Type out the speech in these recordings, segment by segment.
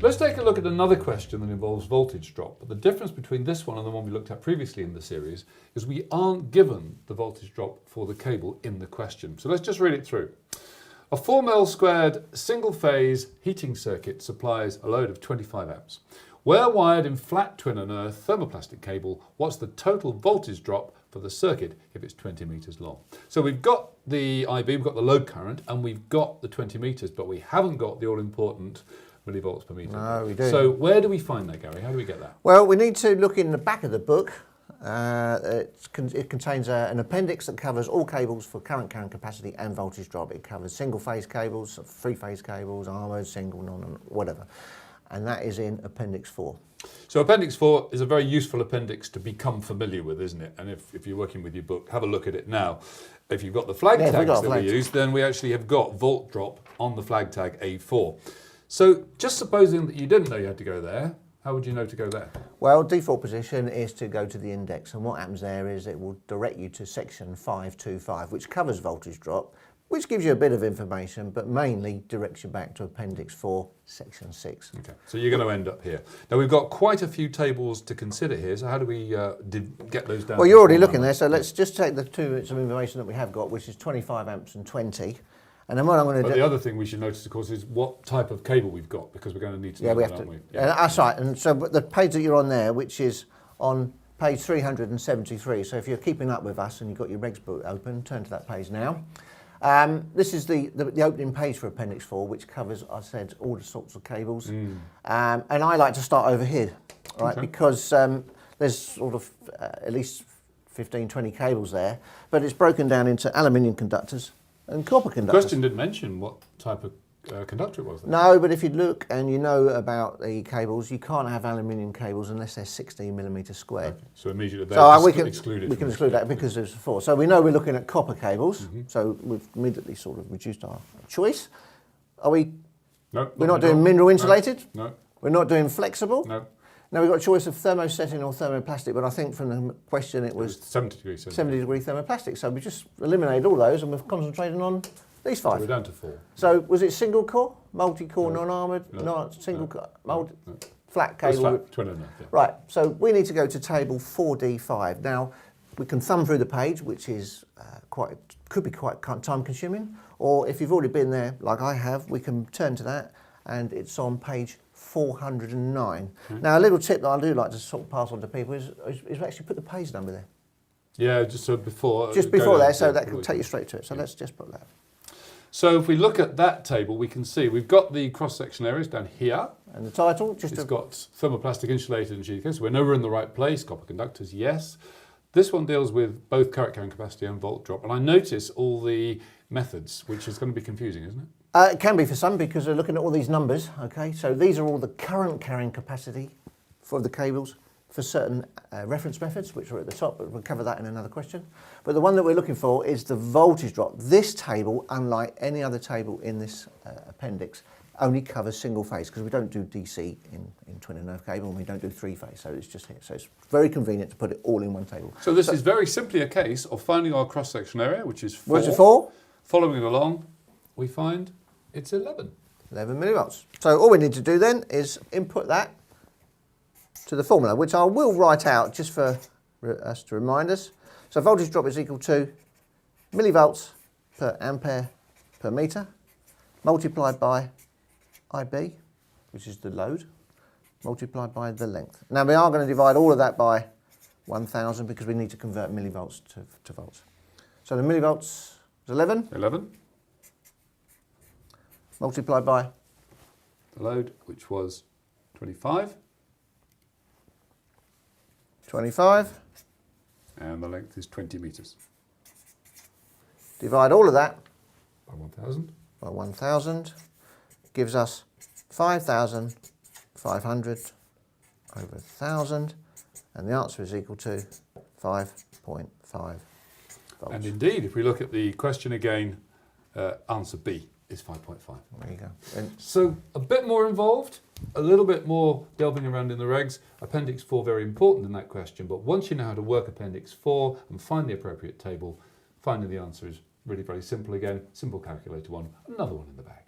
Let's take a look at another question that involves voltage drop. But the difference between this one and the one we looked at previously in the series is we aren't given the voltage drop for the cable in the question. So let's just read it through. A 4 mil squared single-phase heating circuit supplies a load of 25 amps. Where wired in flat twin and earth thermoplastic cable, what's the total voltage drop for the circuit if it's 20 metres long? So we've got the IB, we've got the load current, and we've got the 20 metres, but we haven't got the all-important millivolts per metre. No, we do. So where do we find that, Gary? How do we get that? Well, we need to look in the back of the book. It contains an appendix that covers all cables for current capacity and voltage drop. It covers single-phase cables, three-phase cables, armoured, single, non, whatever. And that is in Appendix 4. So Appendix 4 is a very useful appendix to become familiar with, isn't it? And if you're working with your book, have a look at it now. If you've got the flag tags that we use, then we actually have got volt drop on the flag tag A4. So just supposing that you didn't know you had to go there, how would you know to go there? Well, default position is to go to the index, and what happens there is it will direct you to section 525, which covers voltage drop, which gives you a bit of information, but mainly directs you back to Appendix 4, Section 6. Okay, so you're going to end up here. Now, we've got quite a few tables to consider here, so how do we get those down? Well, you're already looking there, so let's just take the two bits of information that we have got, which is 25 amps and 20. And then what I'm going to do... But the other thing we should notice, of course, is what type of cable we've got, because we're going to need to know that, aren't we? Yeah, that's right. And so the page that you're on there, which is on page 373, so if you're keeping up with us and you've got your regs book open, turn to that page now. This is the opening page for Appendix 4, which covers, I said, all the sorts of cables. And I like to start over here, right, because there's sort of at least 15, 20 cables there, but it's broken down into aluminium conductors and copper conductors. The question didn't mention what type of conductor it was. Then. No, but if you look and you know about the cables, you can't have aluminium cables unless they're 16mm squared. Okay. So immediately we can exclude that okay. because there's 4. So we know we're looking at copper cables. So we've immediately sort of reduced our choice. Are we? No. We're not doing mineral insulated. No. We're not doing flexible. No. Now we've got a choice of thermosetting or thermoplastic, but I think from the question it was 70 degrees. 70 degree thermoplastic. So we just eliminated all those and we've concentrated on these 5. So we're down to 4. So was it single core, multi-core, non-armoured, not single core, flat cable? Flat, twin and enough, yeah. Right, so we need to go to table 4D5. Now, we can thumb through the page, which is could be quite time consuming, or if you've already been there, like I have, we can turn to that, and it's on page 409. Now, a little tip that I do like to sort of pass on to people is actually put the page number there. Yeah, just so before. Just before there, so that can take you straight to it. So let's just put that. So if we look at that table, we can see we've got the cross-section areas down here. And the title, it's got thermoplastic insulated and sheet. So we know we're in the right place. Copper conductors, yes. This one deals with both current carrying capacity and volt drop. And I notice all the methods, which is going to be confusing, isn't it? It can be for some because they're looking at all these numbers. Okay, so these are all the current carrying capacity for the cables for certain reference methods, which are at the top, but we'll cover that in another question. But the one that we're looking for is the voltage drop. This table, unlike any other table in this appendix, only covers single phase because we don't do DC in twin and earth cable and we don't do 3-phase, so it's just here. So it's very convenient to put it all in one table. So this is very simply a case of finding our cross-section area, which is 4. What's it 4? Following it along, we find it's 11. 11 millivolts. So all we need to do then is input that to the formula, which I will write out just for us to remind us. So voltage drop is equal to millivolts per ampere per metre multiplied by IB, which is the load, multiplied by the length. Now we are going to divide all of that by 1000 because we need to convert millivolts to volts. So the millivolts is 11. 11. Multiplied by the load, which was 25. 25. And the length is 20 metres. Divide all of that by 1000. By 1000 gives us 5,500 over 1,000, and the answer is equal to 5.5 volts. And indeed, if we look at the question again, answer B is 5.5. There you go. And so a bit more involved, a little bit more delving around in the regs. Appendix 4 very important in that question, but once you know how to work Appendix 4 and find the appropriate table, finding the answer is really very simple again. Simple calculator one, another one in the bag.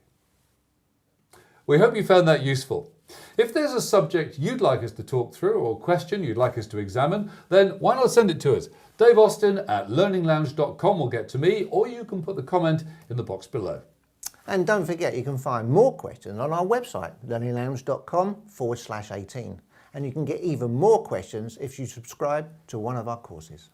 We hope you found that useful. If there's a subject you'd like us to talk through or question you'd like us to examine, then why not send it to us? Dave Austin at learninglounge.com will get to me, or you can put the comment in the box below. And don't forget, you can find more questions on our website, learninglounge.com/18. And you can get even more questions if you subscribe to one of our courses.